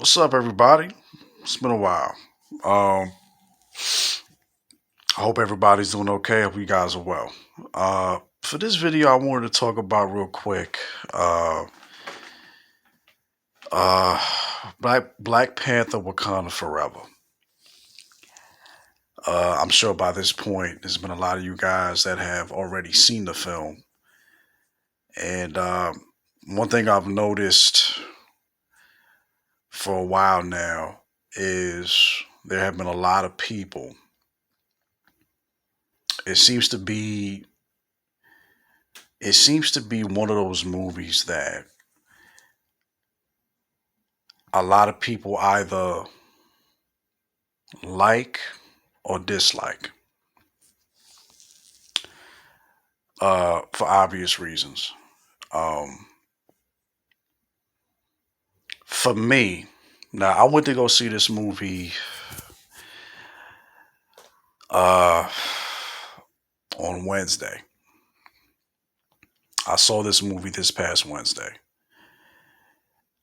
What's up, everybody? It's been a while. Um, I hope everybody's doing okay. Hope you guys are well. For this video, I wanted to talk about real quick. Uh, uh, Black Panther: Wakanda Forever. I'm sure by this point, there's been a lot of you guys that have already seen the film, and one thing I've noticed for a while now is there have been a lot of people. It seems to be it seems to be one of those movies that a lot of people either like or dislike for obvious reasons. Um, for me, now I went to go see this movie uh, on Wednesday. I saw this movie this past Wednesday.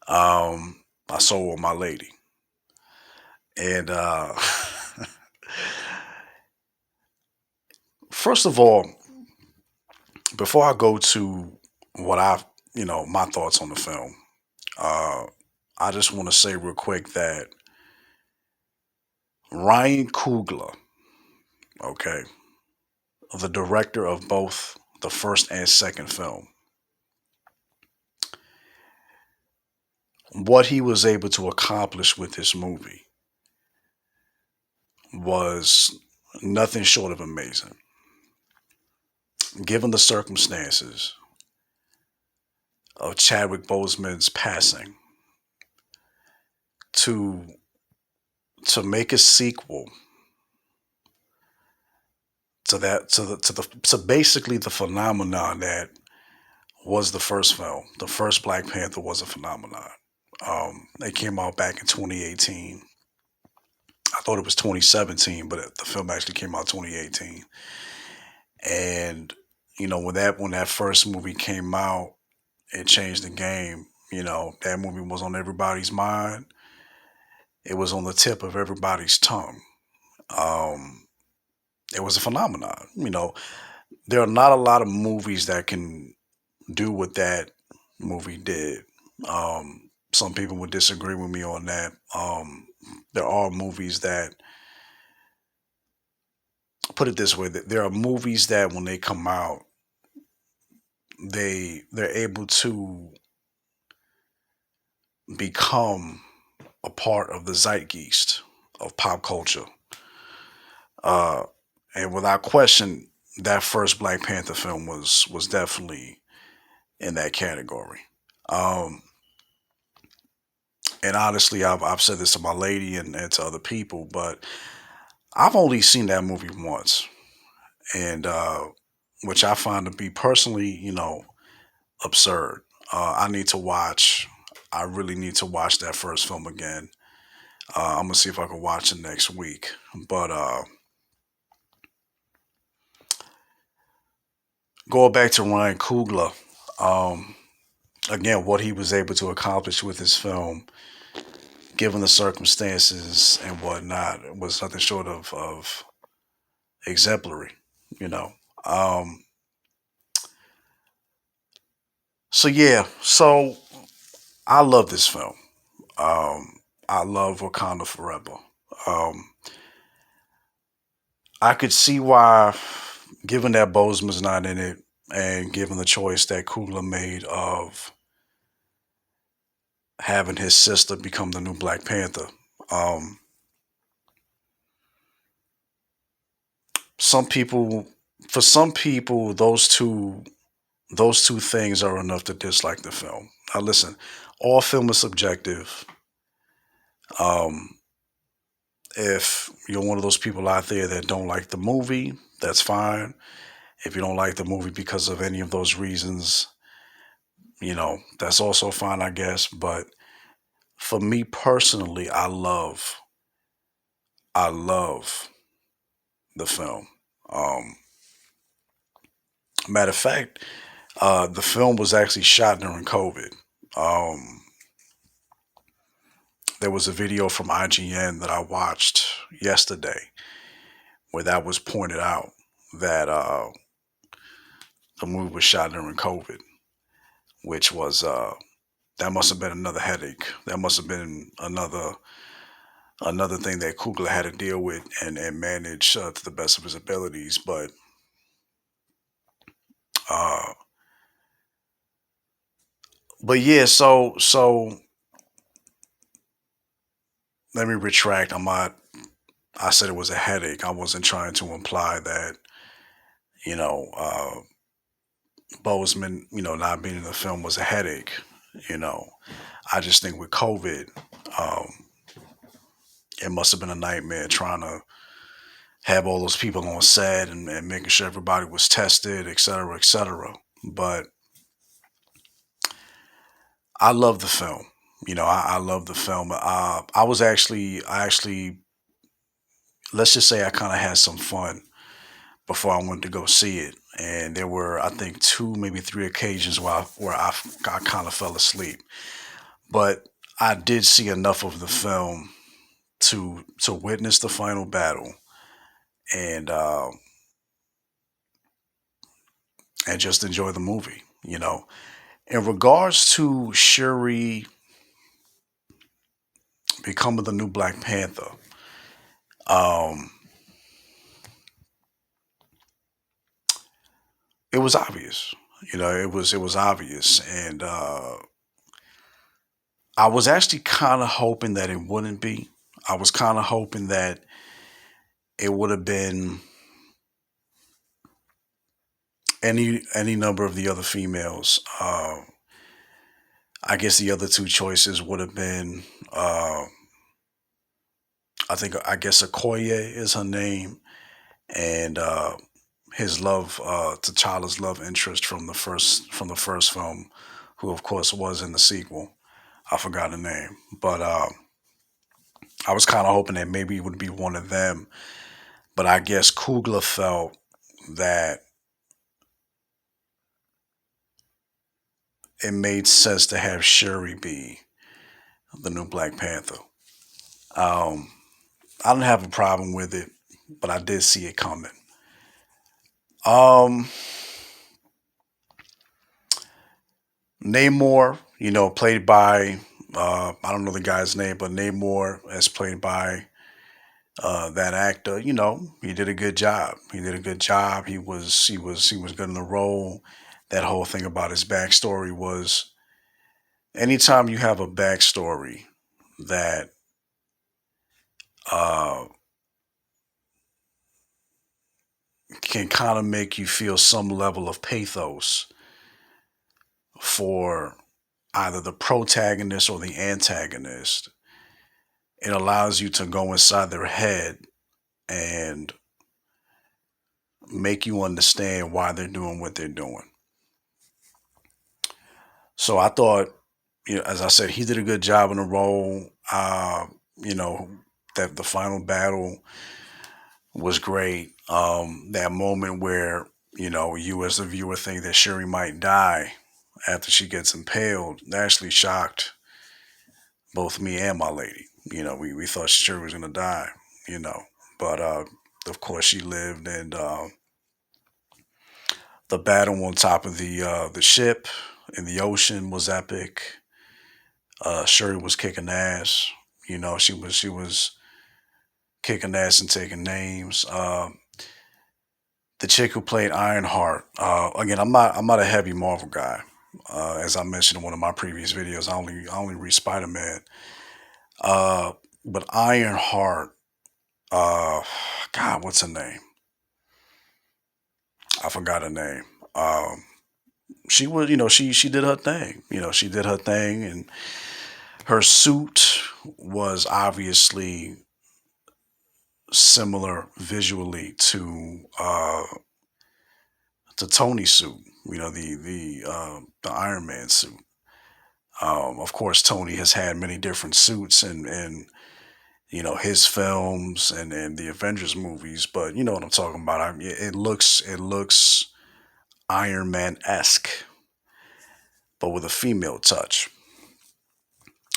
I saw it with my lady. And first of all, before I go to what my thoughts on the film, uh, I just want to say real quick that Ryan Coogler, okay, the director of both the first and second film, what he was able to accomplish with this movie was nothing short of amazing. Given the circumstances of Chadwick Boseman's passing, to to make a sequel to that to basically the phenomenon that was the first film. The first Black Panther was a phenomenon. It came out back in 2018. I thought it was 2017, but the film actually came out 2018. And when that first movie came out, it changed the game. That movie was on everybody's mind. It was on the tip of everybody's tongue. Um, it was a phenomenon. There are not a lot of movies that can do what that movie did. Some people would disagree with me on that. There are movies that, put it this way, that there are movies that when they come out, they're able to become a part of the zeitgeist of pop culture. Uh, and without question, that first Black Panther film was definitely in that category. Um, and honestly, I've said this to my lady and to other people, but I've only seen that movie once, and which I find to be personally, absurd. I need to watch. I really need to watch that first film again. I'm gonna see if I can watch it next week. But going back to Ryan Coogler, um, again, what he was able to accomplish with his film, given the circumstances and whatnot, was nothing short of exemplary. You know. Um, so yeah, so I love this film. I love Wakanda Forever. Um, I could see why, given that Boseman's not in it, and given the choice that Coogler made of having his sister become the new Black Panther. Um, some people, for some people, those two things are enough to dislike the film. Now, listen, all film is subjective. Um, if you're one of those people out there that don't like the movie, that's fine. If you don't like the movie because of any of those reasons, that's also fine, I guess. But for me personally, I love the film. Um, Matter of fact, the film was actually shot during COVID. Um, there was a video from IGN that I watched yesterday where that was pointed out that the movie was shot during COVID, which was that must have been another headache. That must have been another thing that Coogler had to deal with and manage to the best of his abilities. Uh, but yeah, so let me retract. I'm not. I said it was a headache. I wasn't trying to imply that you know Bozeman, not being in the film was a headache. You know, I just think with COVID, um, it must have been a nightmare trying to have all those people on set and making sure everybody was tested, et cetera, et cetera. But I love the film. I love the film. I actually, let's just say I kind of had some fun before I went to go see it. And there were, I think, two, maybe three occasions where I kind of fell asleep. But I did see enough of the film to witness the final battle and and just enjoy the movie. In regards to Shuri becoming the new Black Panther, um, it was obvious. It was obvious, and I was actually kind of hoping that it wouldn't be. I was kind of hoping that it would have been any number of the other females. I guess the other two choices would have been, I guess Okoye is her name, and his love, T'Challa's love interest from the first film, who of course was in the sequel. I forgot the name, but I was kind of hoping that maybe it would be one of them. But I guess Coogler felt that it made sense to have Shuri be the new Black Panther. Um, I don't have a problem with it, but I did see it coming. Um, Namor, played by I don't know the guy's name, but Namor, as played by that actor. He did a good job. He did a good job. He was good in the role. That whole thing about his backstory was anytime you have a backstory that uh, can kind of make you feel some level of pathos for either the protagonist or the antagonist, it allows you to go inside their head and make you understand why they're doing what they're doing. So I thought, as I said, he did a good job in the role. You know, that the final battle was great. That moment where, you as the viewer think that Shuri might die after she gets impaled, that actually shocked both me and my lady. We thought Shuri was going to die, you know, but of course she lived, and the battle on top of the ship in the ocean was epic. Shuri was kicking ass. She was kicking ass and taking names. The chick who played Ironheart. Again, I'm not a heavy Marvel guy. As I mentioned in one of my previous videos, I only read Spider Man. Uh, but Ironheart. Uh, God, what's her name? I forgot her name. She was, she did her thing. She did her thing, and her suit was obviously similar visually to Tony's suit. The Iron Man suit. Of course, Tony has had many different suits in his films and the Avengers movies, but you know what I'm talking about. It looks Iron Man esque, but with a female touch.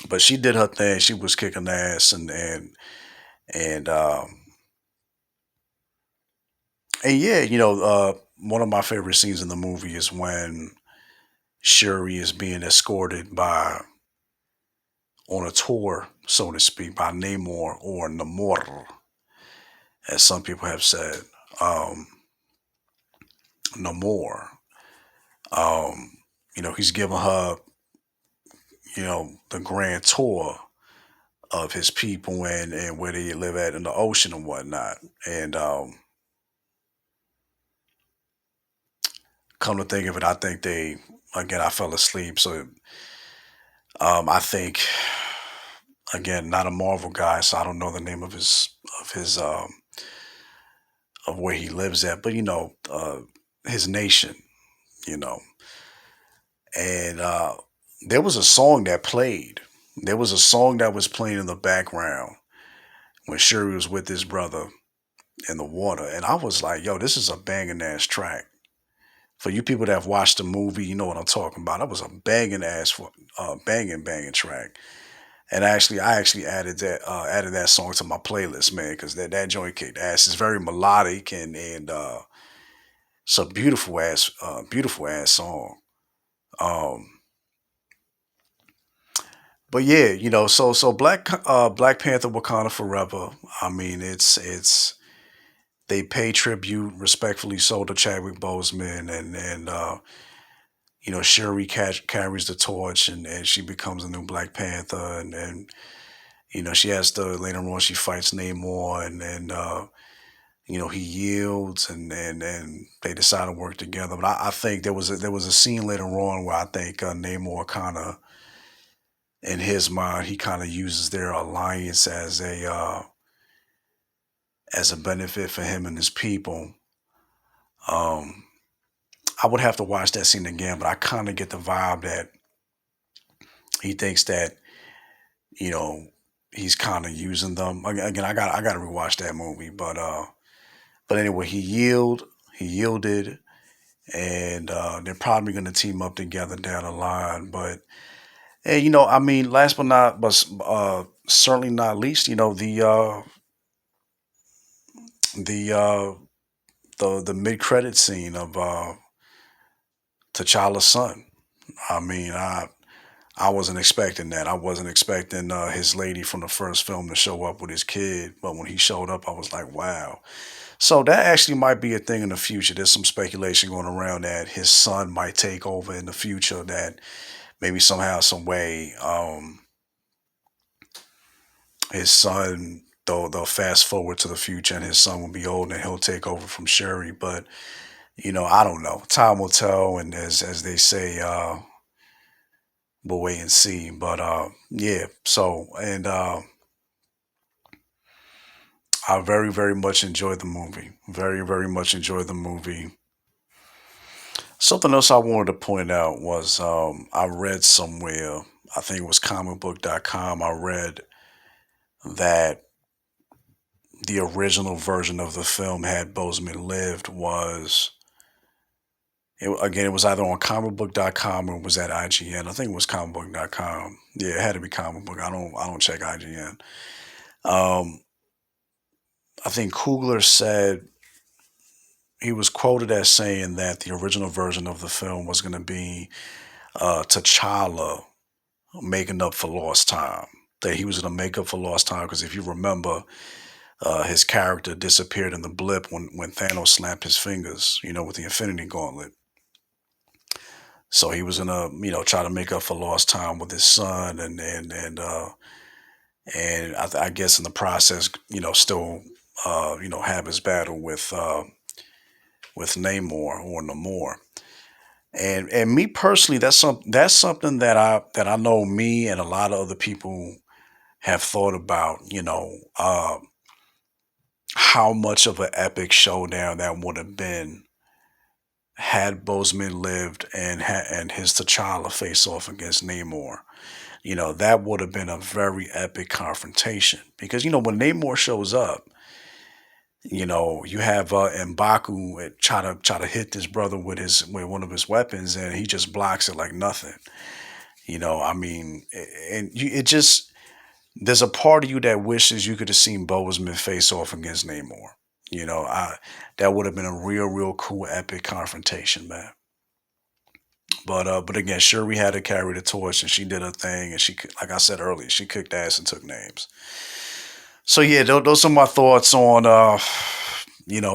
But she did her thing. She was kicking ass, and yeah, one of my favorite scenes in the movie is when Shuri is being escorted by on a tour, so to speak, by Namor or Namor, as some people have said. Um, Namor. He's giving her, the grand tour of his people and where they live at in the ocean and whatnot. And come to think of it, I think again, I fell asleep. So I think, again, not a Marvel guy, so I don't know the name of where he lives at, but his nation, you know. And there was a song that played. There was a song that was playing in the background when Shuri was with his brother in the water, and I was like, "Yo, this is a banging ass track." For you people that have watched the movie, you know what I'm talking about. That was a banging ass, banging track. And I actually added that song to my playlist, man, because that joint kicked ass. It's very melodic and it's a beautiful ass song. Um, but yeah, so Black Panther Wakanda Forever. I mean, it's they pay tribute respectfully so to Chadwick Boseman and Shuri carries the torch and she becomes a new Black Panther and she has to later on she fights Namor and he yields and they decide to work together. But I think there was a scene later on where I think Namor kind of in his mind he kind of uses their alliance as a benefit for him and his people. Um, I would have to watch that scene again, but I kind of get the vibe that he thinks that you know he's kind of using them again. I got to rewatch that movie, but anyway, he yielded, and they're probably going to team up together down the line. But hey, I mean, last but certainly not least, the the mid credit scene of T'Challa's son. I mean, I wasn't expecting that. I wasn't expecting his lady from the first film to show up with his kid, but when he showed up, I was like, wow. So that actually might be a thing in the future. There's some speculation going around that his son might take over in the future. That maybe somehow, some way, his son they'll fast forward to the future and his son will be old and he'll take over from Sherry. But I don't know. Time will tell, and as they say, we'll wait and see. But yeah. So and I very very much enjoyed the movie. Very very much enjoyed the movie. Something else I wanted to point out was I read somewhere, I think it was comicbook.com, I read that the original version of the film, had Bozeman lived, again, it was either on comicbook.com or it was at IGN. I think it was comicbook.com. Yeah, it had to be comic book. I don't check IGN. Um, I think Coogler said he was quoted as saying that the original version of the film was going to be T'Challa making up for lost time. That he was going to make up for lost time because if you remember, his character disappeared in the blip when Thanos snapped his fingers, with the Infinity Gauntlet. So he was gonna, try to make up for lost time with his son, and I guess in the process, still, have his battle with Namor or Namor. And me personally, that's something that I know me and a lot of other people have thought about. How much of an epic showdown that would have been had Bozeman lived and his T'Challa face off against Namor. That would have been a very epic confrontation because when Namor shows up, you have M'Baku try to hit this brother with one of his weapons and he just blocks it like nothing. I mean, it just there's a part of you that wishes you could have seen Bozeman face off against Namor. I that would have been a real cool epic confrontation, man. But again, Shuri had to carry the torch, and she did her thing, and like I said earlier, she kicked ass and took names. So yeah, those are my thoughts on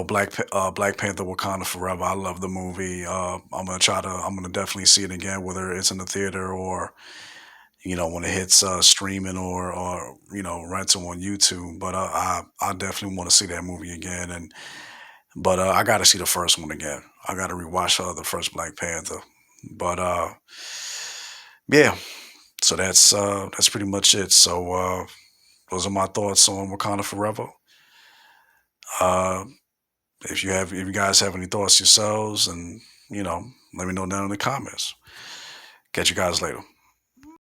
Black Panther: Wakanda Forever. I love the movie. I'm gonna definitely see it again, whether it's in the theater or when it hits streaming or rental on YouTube. But I definitely want to see that movie again, but I got to see the first one again. I got to rewatch the first Black Panther. But yeah, so that's pretty much it. So those are my thoughts on Wakanda Forever. Uh, if you guys have any thoughts yourselves, and let me know down in the comments. Catch you guys later.